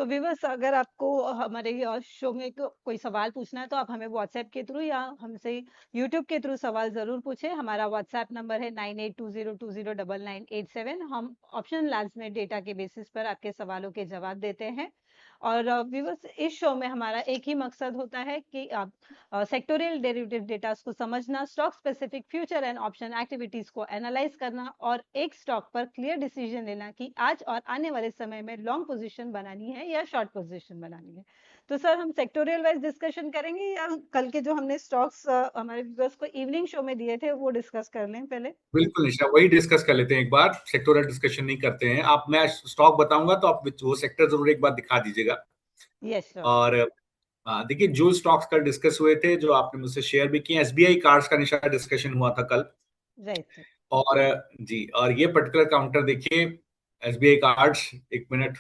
तो व्यूअर्स, अगर आपको हमारे शो में कोई सवाल पूछना है तो आप हमें व्हाट्सएप के थ्रू या हमसे यूट्यूब के थ्रू सवाल जरूर पूछें। हमारा व्हाट्सएप नंबर है 9820209987। हम ऑप्शन लैब्स में डेटा के बेसिस पर आपके सवालों के जवाब देते हैं। और व्यूअर्स, इस शो में हमारा एक ही मकसद होता है कि आप सेक्टोरियल डेरिवेटिव डेटा को समझना, stock specific future and option activities को एनालाइज करना और एक स्टॉक पर क्लियर डिसीजन लेना कि आज और आने वाले समय में लॉन्ग पोजीशन बनानी है या शॉर्ट पोजीशन बनानी है। तो सर, हम सेक्टोरियल वाइज डिस्कशन करेंगे या कल के जो हमने स्टॉक्स हमारे व्यूअर्स को इवनिंग शो में दिए थे वो डिस्कस कर लें पहले? बिल्कुल निशा, वही डिस्कस कर लेते हैं एक बार। सेक्टोरल डिस्कशन नहीं करते हैं। आप, मैं स्टॉक बताऊंगा तो आप वो सेक्टर जरूर एक बार दिखा दीजिएगा। Yes sir. और देखिए, जो स्टॉक्स कल डिस्कस हुए थे, जो आपने मुझसे शेयर भी किए, एसबीआई कार्ड्स का निशा डिस्कशन हुआ था कल। Right sir. और जी, और ये पर्टिकुलर काउंटर देखिए, एसबीआई कार्ड्स, एक मिनट।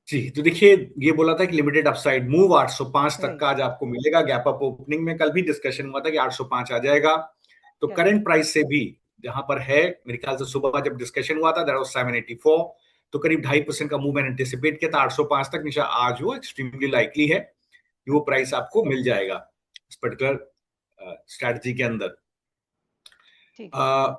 जी, तो देखिए, ये बोला था कि लिमिटेड अपसाइड मूव 805 तक राइट। का आज आपको मिलेगा। गैप अप ओपनिंग में कल भी डिस्कशन हुआ था कि 805 आ जाएगा। तो करेक्ट। करंट प्राइस से भी जहां पर है, मेरे ख्याल से सुबह जब डिस्कशन हुआ था दैट वाज 784, तो करीब 2.5% का मूवमेंट एंटिसिपेट किया था। 805 तक निशा आज वो एक्सट्रीमली लाइकली है कि वो प्राइस आपको मिल जाएगा इस पर्टिकुलर स्ट्रैटेजी के अंदर। ठीक है।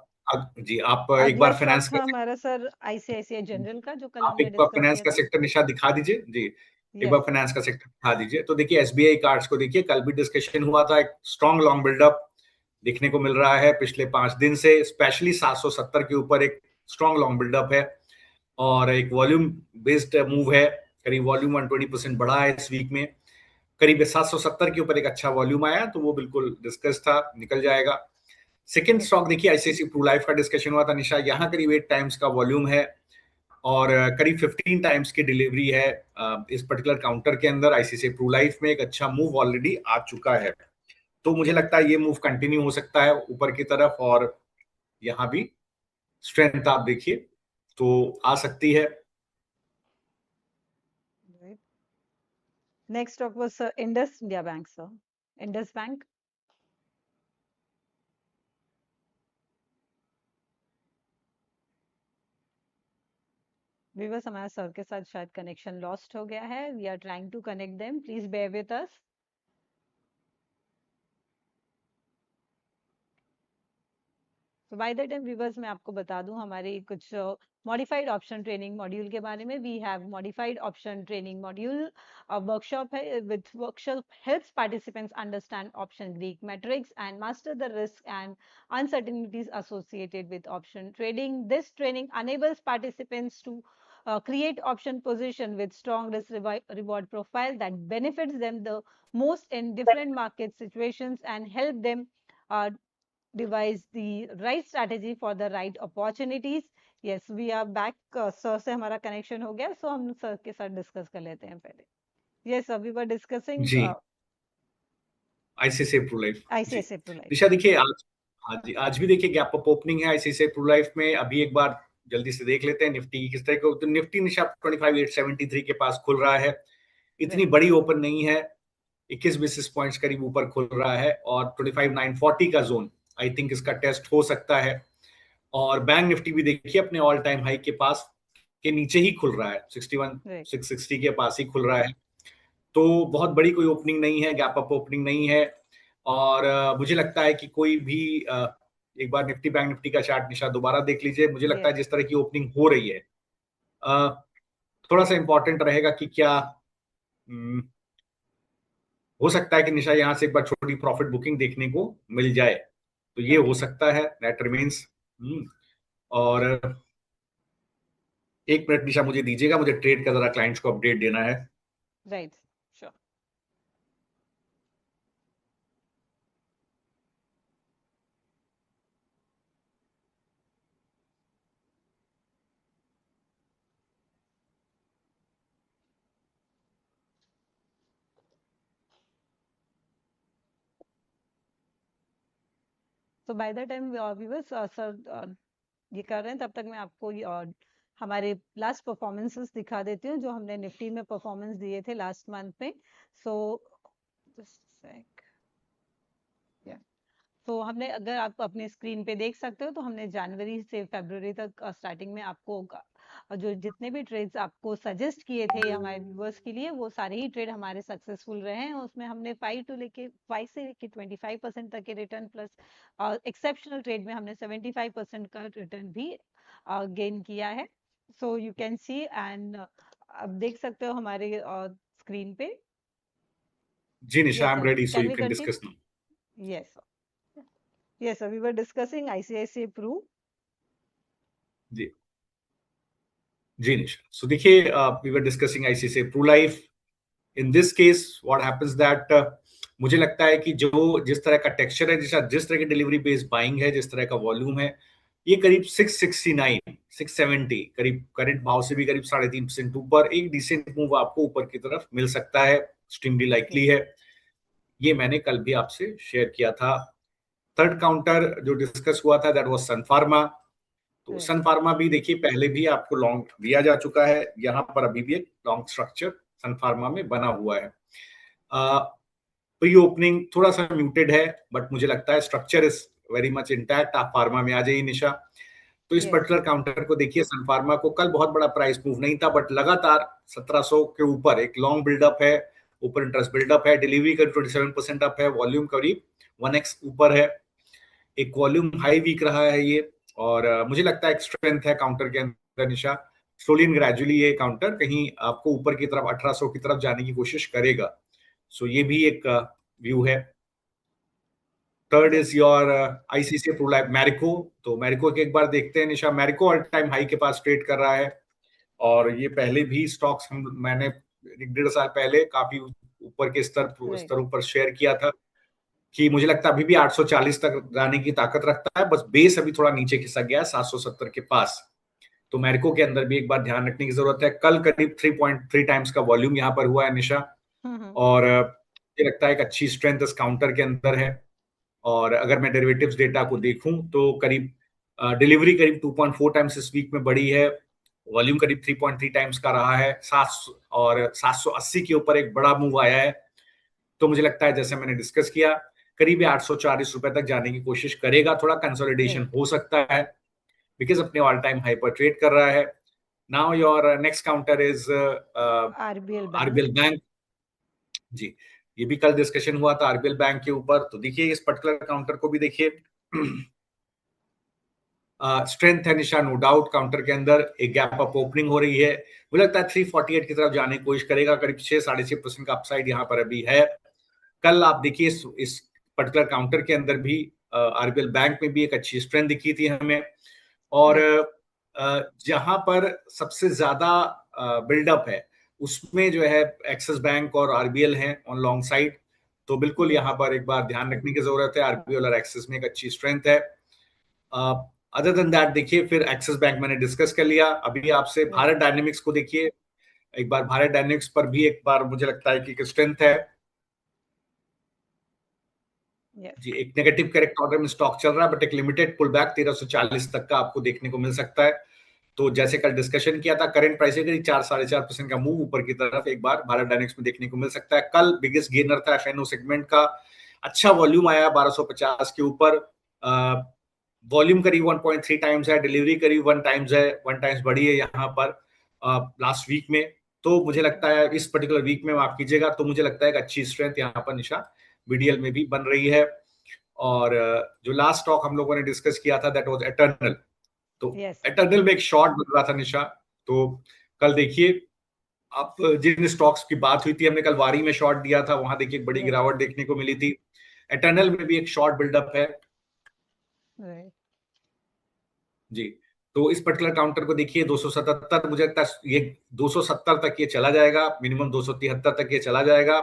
जी, आप एक अगला बार स्टॉक फाइनेंस था का, हमारा सर आईसीआईसीआई जनरल का, जो कल आप हमने एक बार डिस्कस फाइनेंस किया का था। सेक्टर निशा दिखा दीजिए जी। एक बार यस। फाइनेंस का सेक्टर दिखा दीजिए। तो देखिए, एसबीआई कार्ड्स को देखिए, कल भी डिस्कशन हुआ था। एक स्ट्रॉन्ग लॉन्ग बिल्डअप देखने को मिल रहा है पिछले 5 दिन से, स्पेशली 770 के ऊपर एक स्ट्रॉन्ग लॉन्ग बिल्डअप है। और एक वॉल्यूम बेस्ड मूव है। करीब वॉल्यूम 120% बढ़ा है इस वीक में। करीब 770 के ऊपर एक अच्छा वॉल्यूम आया, तो वो बिल्कुल डिस्कस था, निकल जाएगा। Second yes. स्टॉक देखिए, आईसीआईसी प्रू लाइफ का डिस्कशन हुआ था निशा। यहाँ करीब 8 टाइम्स का वॉल्यूम है और करीब 15 टाइम्स की डिलीवरी है इस पर्टिकुलर काउंटर के अंदर। आईसीआईसीआई प्रू लाइफ में एक अच्छा मूव ऑलरेडी आ चुका है, तो मुझे लगता है ये मूव कंटिन्यू हो सकता है ऊपर की तरफ। और यहाँ भी स्ट्रेंथ आप देखिए तो आ सकती है। Right. Next stock was Indus India bank sir. Indus bank. Viewers, हमारा सर के साथ शायद कनेक्शन लॉस्ट हो गया है। We are trying to connect them, please bear with us. तो बाय द टाइम व्यूअर्स, मैं आपको बता दूं हमारी कुछ मॉडिफाइड ऑप्शन ट्रेनिंग मॉड्यूल के बारे में। We have modified option training module, workshop है with workshop helps participants understand option Greek matrix and master the risk and uncertainties associated with option trading. This training enables participants to create option position with strong risk reward profile that benefits them the most in different market situations and help them uh, devise the right strategy for the right opportunities. Yes, we are back. Sir से हमारा connection हो गया, सो हम sir के साथ discuss कर लेते हैं पहले। यस, वी वर डिस्कसिंग जी, आईसीआईसीआई प्रू लाइफ जी। ICICI Pru Life. निशा देखिए, आज, हाँ जी, आज भी देखिए गैप अप ओपनिंग है आईसीआईसीआई प्रू लाइफ में। अभी एक बार जल्दी से देख लेते हैं निफ्टी की किस तरह को। तो निफ्टी निशा 25,873 के पास खुल रहा है। इतनी राइट। बड़ी ओपन नहीं है, 21 बेसिस पॉइंट्स करीब ऊपर खुल रहा है। और 25,940 का जोन आई थिंक इसका टेस्ट हो सकता है। और बैंक निफ्टी भी देखिए अपने ऑल टाइम हाई के पास के नीचे ही खुल रहा है, राइट। 61,660 के पास ही खुल रहा है। तो बहुत बड़ी कोई ओपनिंग नहीं है, गैप अप ओपनिंग नहीं है। और मुझे लगता है कि कोई भी एक बार निफ्टी बैंक निफ्टी का चार्ट निशा दोबारा देख लीजिए। मुझे लगता है यस। जिस तरह की ओपनिंग हो रही है, अ, थोड़ा सा इंपॉर्टेंट रहेगा कि क्या हो सकता है कि निशा यहाँ से एक बार छोटी प्रॉफिट बुकिंग देखने को मिल जाए। तो ये हो ओके। सकता है, दैट रिमेन्स। और 1 मिनट निशा मुझे दीजिएगा, मुझे ट्रेड का जरा क्लाइंट्स को अपडेट देना है। राइट। श्योर। तो by the time viewers sir ये कर रहे हैं, तब तक मैं आपको हमारे लास्ट परफॉर्मेंसेस दिखा देती हूँ जो हमने निफ्टी में परफॉर्मेंस दिए थे लास्ट मंथ में। सो तो हमने, अगर आप अपने स्क्रीन पे देख सकते हो, तो हमने जनवरी से फरवरी तक स्टार्टिंग में आपको जो जितने भी ट्रेड्स आपको सजेस्ट किए थे हमारे व्यूअर्स के लिए, वो सारे ही ट्रेड हमारे सक्सेसफुल रहे हैं। उसमें हमने 5 से लेके 25% तक के रिटर्न, प्लस एक्सेप्शनल ट्रेड में हमने 75% का रिटर्न भी गेन किया है। So you can see, and आप देख सकते हो हमारे स्क्रीन पे। जी Nisha, I am ready, so can you we can continue? Discuss now. Yes, yes, so we were discussing ICICI Pru. जी जी निशा, सो देखिए, we were discussing ICICI Pru Life. In this case what happens that, मुझे लगता है कि जो जिस तरह का टेक्सचर है, जिस तरह की डिलीवरी बेस्ड बाइंग है, जिस तरह का वॉल्यूम है, ये करीब 669 670 करीब करंट भाव से भी करीब 3.5% ऊपर एक डिसेंट मूव आपको ऊपर की तरफ मिल सकता है, एक्सट्रीमली लाइकली है। ये मैंने कल भी आपसे शेयर किया था। थर्ड काउंटर जो डिस्कस हुआ था दैट वाज सन फार्मा। तो सन फार्मा भी देखिए पहले भी आपको लॉन्ग दिया जा चुका है, यहाँ पर अभी भी एक लॉन्ग स्ट्रक्चर सन फार्मा में बना हुआ है। प्री ओपनिंग थोड़ा सा म्यूटेड है, बट मुझे लगता है structure is very much intact. आप फार्मा में आ जाइए निशा। तो इस पर्टिकुलर काउंटर को देखिए, सन फार्मा को कल बहुत बड़ा प्राइस मूव नहीं था, बट लगातार 1700 के ऊपर एक लॉन्ग बिल्डअप है, ऊपर इंटरेस्ट बिल्डअप है, डिलीवरी करीब 27% अप है, वॉल्यूम करीब 1x ऊपर है, एक वॉल्यूम हाई वीक रहा है ये। और मुझे लगता है एक स्ट्रेंथ है काउंटर के अंदर निशा। स्लोली एंड ग्रेजुअली ये काउंटर कहीं आपको ऊपर की तरफ 1800 की तरफ जाने की कोशिश करेगा। सो ये भी एक व्यू है। Third is your ICICI Pru life Marico. तो मैरिको के एक बार देखते हैं Nisha. Marico all time high के पास ट्रेड कर रहा है, और ये पहले भी स्टॉक्स मैंने 1.5 साल पहले काफी ऊपर के स्तरों पर शेयर किया था कि मुझे लगता है अभी भी 840 तक जाने की ताकत रखता है, बस बेस अभी थोड़ा नीचे खिसक गया है 770 के पास। तो मैरिको के अंदर भी एक बार ध्यान रखने की जरूरत है। कल करीब 3.3 टाइम्स का वॉल्यूम यहाँ पर हुआ है निशा, और मुझे लगता है एक अच्छी स्ट्रेंथ इस काउंटर के अंदर है। और अगर मैं डेरिवेटिव्स डेटा को देखूं तो करीब डिलीवरी करीब 2.4 टाइम्स इस वीक में बढ़ी है, वॉल्यूम करीब 3.3 टाइम्स का रहा है, 700 और 780 के ऊपर एक बड़ा मूव आया है। तो मुझे लगता है जैसे मैंने डिस्कस किया, करीब 840 रुपए तक जाने की कोशिश करेगा। थोड़ा कंसोलिडेशन हो सकता है बिकॉज अपने ऑल टाइम हाई पर ट्रेड कर रहा है। Now your next counter is RBL bank. जी, ये भी कल डिस्कशन हुआ था आरबीएल बैंक के ऊपर। तो देखिए इस पर्टिकुलर काउंटर को भी देखिए, स्ट्रेंथ है निशा, नो डाउट। काउंटर के अंदर एक गैप अप ओपनिंग हो रही है, मुझे लगता है 348 की तरफ जाने की कोशिश करेगा, करीब 6-6.5% का अपसाइड यहाँ पर अभी है। कल आप देखिए इस पर्टिकुलर काउंटर के अंदर भी आरबीएल बैंक में भी एक अच्छी स्ट्रेंथ दिखी थी हमें। और जहां पर सबसे ज्यादा बिल्डअप है उसमें जो है एक्सिस बैंक और आरबीएल है ऑन लॉन्ग साइड। तो बिल्कुल यहाँ पर एक बार ध्यान रखने की जरूरत है, आरबीएल और एक्सिस में एक अच्छी स्ट्रेंथ है। अदर देन दैट देखिए, फिर एक्सिस बैंक मैंने डिस्कस कर लिया। अभी आपसे भारत डायनेमिक्स को देखिए एक बार। भारत डायनेमिक्स पर भी एक बार मुझे लगता है कि स्ट्रेंथ है। जी, एक नेगेटिव करेक्ट ऑर्डर में स्टॉक चल रहा है, बट एक लिमिटेड पुल बैक 1340 तक का आपको देखने को मिल सकता है। तो जैसे कल डिस्कशन किया था, करंट प्राइस से 4-4.5% का मूव ऊपर की तरफ एक बार भारत डायनेमिक्स में देखने को मिल सकता है। कल बिगेस्ट गेनर था एफएनओ सेगमेंट का, अच्छा वॉल्यूम आया 1250 के ऊपर, वॉल्यूम करीब 1.3 टाइम्स है, डिलीवरी करीब 1 टाइम्स है, 1 टाइम्स बढ़ी है यहाँ पर लास्ट वीक में। तो मुझे लगता है इस पर्टिकुलर वीक में माफ कीजिएगा, तो मुझे लगता है एक अच्छी स्ट्रेंथ यहाँ पर निशा बीडीएल में भी बन रही है। और जो लास्ट स्टॉक हम लोगों ने डिस्कस किया था दैट वाज एटर्नल। तो एटर्नल में एक शॉर्ट बन रहा था निशा। तो कल देखिए आप जिन स्टॉक्स की बात हुई थी, हमने कल वारी में शॉर्ट दिया था, वहां देखिए एक बड़ी गिरावट देखने को मिली थी। एटर्नल में भी एक शॉर्ट बिल्डअप है। जी, तो इस पर्टिकुलर काउंटर को देखिए 277, मुझे लगता है ये 270 तक ये चला जाएगा, मिनिमम 273 तक ये चला जाएगा।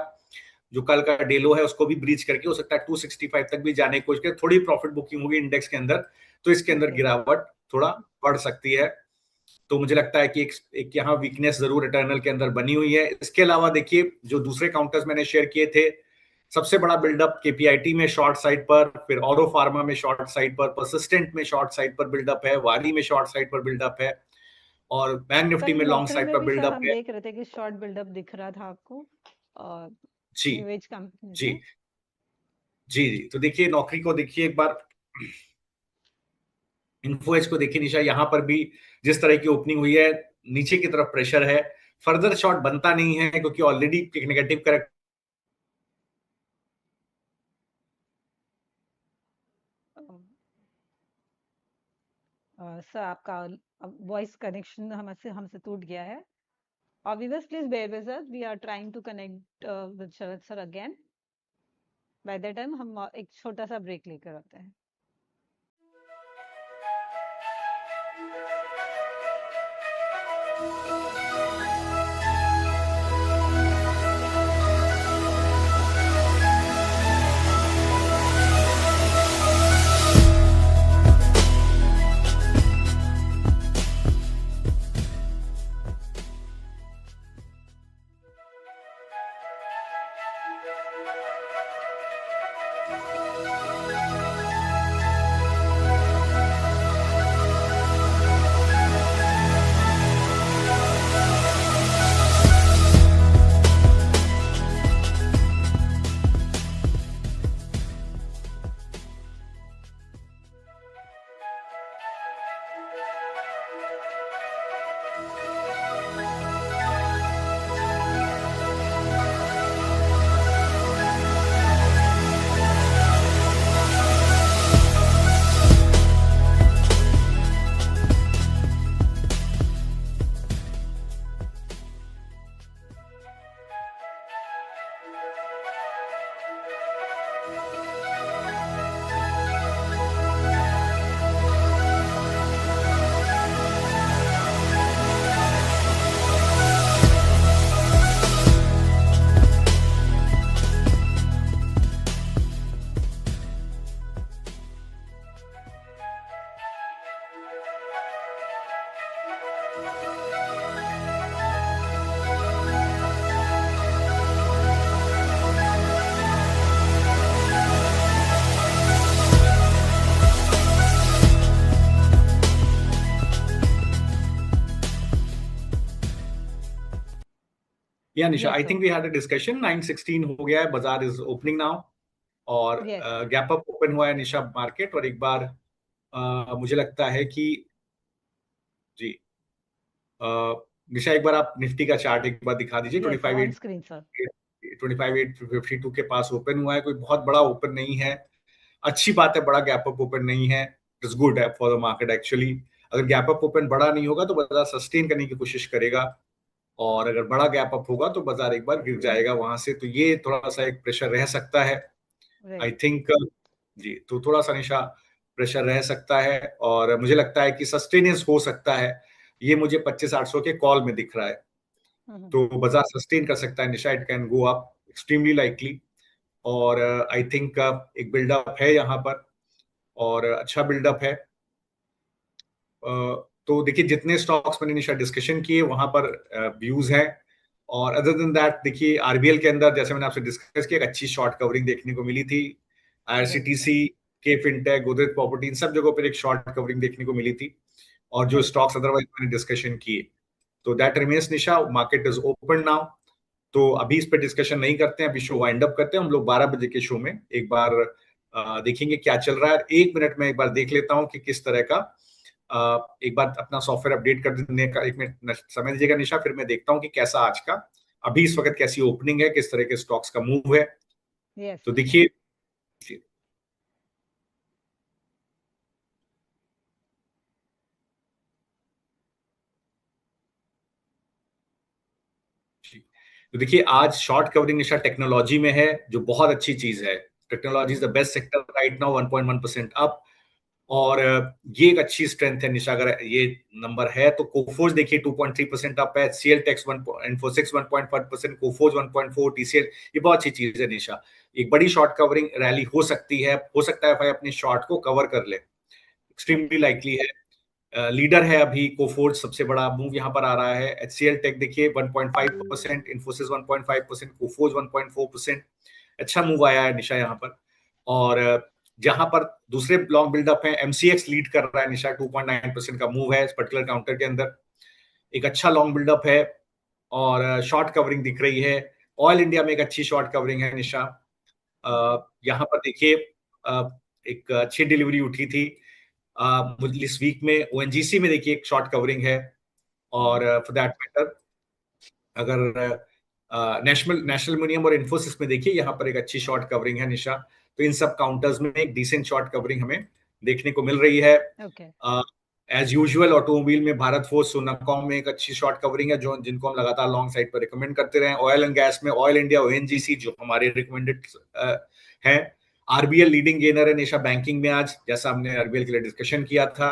जो कल का डेलो है उसको भी ब्रीच करके हो सकता है 265 तक भी जाने की कोशिश करे। थोड़ी प्रॉफिट बुकिंग होगी इंडेक्स के अंदर, तो इसके अंदर गिरावट थोड़ा बढ़ सकती है। तो मुझे लगता है कि एक यहाँ वीकनेस जरूर रिटर्नल के अंदर बनी हुई है। इसके अलावा देखिए जो दूसरे काउंटर्स मैंने शेयर किए थे, सबसे बड़ा बिल्डअप केपीआईटी में शॉर्ट साइड पर, फिर ऑरो फार्मा में शॉर्ट साइड पर, परसिस्टेंट में शॉर्ट साइड पर बिल्डअप है, वारी में शॉर्ट साइड पर बिल्डअप है, और बैंक निफ्टी में लॉन्ग साइड पर बिल्डअप है। देख रहे थे कि शॉर्ट बिल्डअप दिख रहा था आपको, जी जी, जी जी, तो देखिए नौकरी को देखिए एक बार, इन्फो एज को देखिए निशा, यहाँ पर भी जिस तरह की ओपनिंग हुई है, नीचे की तरफ प्रेशर है, फर्दर शॉट बनता नहीं है क्योंकि ऑलरेडी एक नेगेटिव करेक्ट। सर आपका वॉइस कनेक्शन हमसे हमसे टूट गया है। और viewers please bear with us, we are trying to connect with Sharad sir again. By that time हम एक छोटा सा ब्रेक लेकर आते हैं। या Nisha, Yes I sir. Think we had a discussion, 916 हो गया है, बाजार इज ओपनिंग नाउ, और Yes. गैप अप ओपन हुआ है निशा मार्केट, और एक बार मुझे लगता है कि जी, निशा एक बार आप निफ्टी का चार्ट एक बार दिखा दीजिए। Yes sir, on screen sir. 25,852 के पास ओपन हुआ है, कोई बहुत बड़ा ओपन नहीं है, अच्छी बात है, बड़ा गैप अप ओपन नहीं है, इट्स गुड है फॉर द मार्केट एक्चुअली। अगर गैप अप ओपन बड़ा नहीं होगा तो बाजार सस्टेन करने की कोशिश करेगा, और अगर बड़ा गैप अप होगा तो बाजार एक बार गिर जाएगा वहां से, तो ये थोड़ा सा एक प्रेशर रह सकता है आई Right. थिंक। जी, तो थोड़ा सा निशा प्रेशर रह सकता है, और मुझे लगता है कि सस्टेनेंस हो सकता है, ये मुझे 25,800 के कॉल में दिख रहा है, हम्म। तो बाजार सस्टेन कर सकता है Nisha, it can go up extremely likely, और आई थिंक एक बिल्डअप है यहाँ पर, और अच्छा बिल्डअप है। तो देखिए जितने स्टॉक्स मैंने निशा डिस्कशन किए वहां पर व्यूज हैं, और अदर देन दैट देखिए आरबीएल के अंदर जैसे मैंने आपसे डिस्कस किया, एक अच्छी शॉर्ट कवरिंग देखने को मिली थी, Right sir. IRCTC K fintech Godrej property, इन सब जगहों पर एक शॉर्ट कवरिंग देखने को मिली थी, और जो Right. स्टॉक्स अदरवाइज मैंने डिस्कशन किए, तो that remains Nisha, market is open now. तो अभी इस पे डिस्कशन नहीं करते हैं, अभी शो वाइंड अप करते हैं, हम लोग 12 बजे के शो में एक बार देखेंगे क्या चल रहा है। एक मिनट में एक बार देख लेता हूं कि किस तरह का, एक बार अपना सॉफ्टवेयर अपडेट कर देने का एक मिनट समय दीजिएगा निशा, फिर मैं देखता हूँ कि कैसा आज का अभी इस वक्त कैसी ओपनिंग है, किस तरह के स्टॉक्स का मूव है। Yes. तो देखिए तो देखिए आज शॉर्ट कवरिंग निशा टेक्नोलॉजी में है, जो बहुत अच्छी चीज है, technology is the best sector right now, 1.1% up, और ये एक अच्छी स्ट्रेंथ है निशा, अगर ये नंबर है तो कोफोर्ज देखिए 2.3% अप है, CL techs 1, Infosys 1.5%, Coforge 1.4, TCL, ये बहुत अच्छी चीज है निशा। एक बड़ी शॉर्ट कवरिंग रैली हो सकती है, हो सकता है भाई अपने शॉर्ट को कवर कर ले, एक्सट्रीमली लाइकली है। लीडर है अभी कोफोर्ज, सबसे बड़ा मूव यहाँ पर आ रहा है। एचसीएल टेक देखिए 1.5%, इन्फोसिस 1.5%, कोफोर्ज 1.4%, अच्छा मूव आया है निशा यहाँ पर। और जहां पर दूसरे लॉन्ग बिल्डअप है, एमसीएक्स लीड कर रहा है निशा, 2.9% का मूव है इस पर्टिकुलर काउंटर के अंदर, एक अच्छा लॉन्ग बिल्डअप है, और शॉर्ट कवरिंग दिख रही है। ऑयल इंडिया में एक अच्छी शॉर्ट कवरिंग है निशा, यहाँ पर देखिए एक अच्छी डिलीवरी उठी थी इस वीक में। ओएनजीसी में देखिए एक शॉर्ट कवरिंग है, और फॉर दैट मैटर अगर नेशनल नेशनल एल्युमिनियम और इन्फोसिस में देखिए यहाँ पर एक अच्छी शॉर्ट कवरिंग है निशा। तो इन सब काउंटर्स में एक डिसेंट शॉर्ट कवरिंग हमें देखने को मिल रही है। ओके। एज यूजुअल ऑटोमोबाइल में भारत फोर्स, सोनाकॉम में एक अच्छी शॉर्ट कवरिंग है, जो जिनको हम लगातार लॉन्ग साइड पर रिकमेंड करते रहे। ऑयल एंड गैस में ऑयल इंडिया, ओएनजीसी जो हमारे रिकमेंडेड है। आरबीएल लीडिंग गेनर है निशा बैंकिंग में आज, जैसा हमने आरबीएल के लिए डिस्कशन किया था।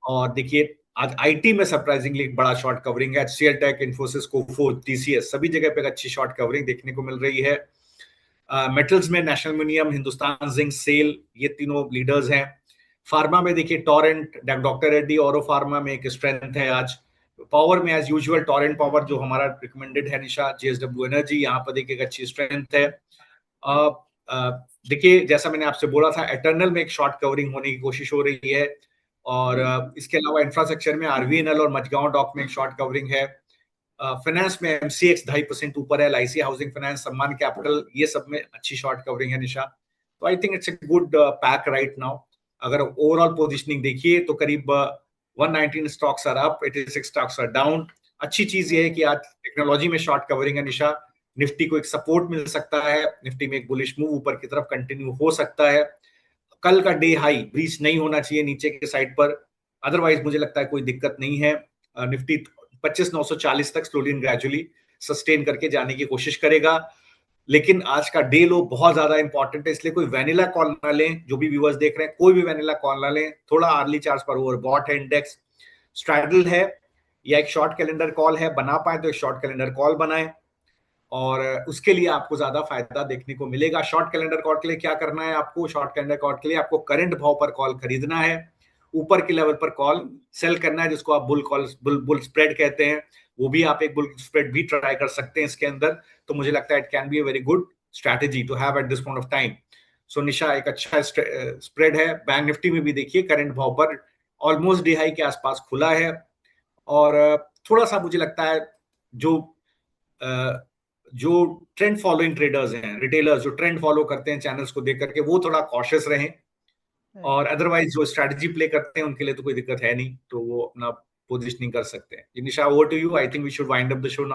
और देखिए आज आईटी में सरप्राइजिंगली एक बड़ा शॉर्ट कवरिंग है। HCL tech, Infosys, Coforge, TCS सभी जगह पे एक अच्छी शॉर्ट कवरिंग देखने को मिल रही है। मेटल्स में national aluminium, Hindustan zinc, SAIL, ये तीनों लीडर्स हैं। फार्मा में देखिए टोरेंट, डॉक्टर रेड्डी, औरो फार्मा में एक स्ट्रेंथ है आज। पावर में एज यूजुअल टोरेंट पावर जो हमारा रिकमेंडेड है निशा, जेएसडब्ल्यू एनर्जी, यहाँ पर देखिए एक अच्छी स्ट्रेंथ है। देखिए जैसा मैंने आपसे बोला था, एटर्नल में एक शॉर्ट कवरिंग होने की कोशिश हो रही है, और इसके अलावा इंफ्रास्ट्रक्चर में आरवीएनएल और मझगांव डॉक में एक शॉर्ट कवरिंग है। फाइनेंस में एमसीएक्स 2.5% ऊपर है, LIC housing finance, Sammaan capital, ये सब में अच्छी शॉर्ट कवरिंग है निशा। तो I think it's a good pack right now. अगर ओवरऑल पोजीशनिंग देखिए तो करीब 119 stocks are up, 86 stocks are down. अच्छी चीज ये है कि आज टेक्नोलॉजी में शॉर्ट कवरिंग है निशा। निफ्टी को एक सपोर्ट मिल सकता है, निफ्टी में एक बुलिश मूव ऊपर की तरफ कंटिन्यू हो सकता है। कल का डे हाई ब्रीच नहीं होना चाहिए नीचे के साइड पर, अदरवाइज मुझे लगता है कोई दिक्कत नहीं है। निफ्टी 25,940 तक स्लोली एंड ग्रेजुअली सस्टेन करके जाने की कोशिश करेगा। लेकिन आज का डे लो बहुत ज्यादा इंपॉर्टेंट है, इसलिए कोई वैनिला कॉल ना लें। जो भी व्यूअर्स देख रहे हैं, कोई भी वैनिला कॉल ना लें। थोड़ा अर्ली चार्ज पर ओवरबॉट है इंडेक्स, स्ट्रैडल है, या एक शॉर्ट कैलेंडर कॉल है, बना पाए तो एक शॉर्ट कैलेंडर कॉल बनाए, और उसके लिए आपको ज्यादा फायदा देखने को मिलेगा। शॉर्ट कैलेंडर कॉल के लिए क्या करना है आपको? शॉर्ट कैलेंडर कॉल के लिए आपको करंट भाव पर कॉल खरीदना है, ऊपर के लेवल पर कॉल सेल करना है, जिसको आप बुल कॉल, बुल स्प्रेड कहते हैं। वो भी आप एक बुल स्प्रेड भी ट्राई कर सकते हैं इसके अंदर। तो मुझे लगता है it can be a very good strategy to have at this point of time. So Nisha एक अच्छा स्प्रेड है। बैंक निफ्टी में भी देखिए करंट भाव पर ऑलमोस्ट डी हाई के आसपास खुला है, और थोड़ा सा मुझे लगता है जो जो ट्रेंड फॉलोइंग ट्रेडर्स हैं, रिटेलर्स जो ट्रेंड फॉलो करते हैं चैनल्स को देख करके, वो थोड़ा कॉशियस रहें। और अदरवाइज जो स्ट्रैटेजी प्ले करते हैं उनके लिए तो कोई दिक्कत है नहीं, तो वो अपना पोजिशनिंग कर सकते हैं। Nisha, over to you. I think we should wind up the show now.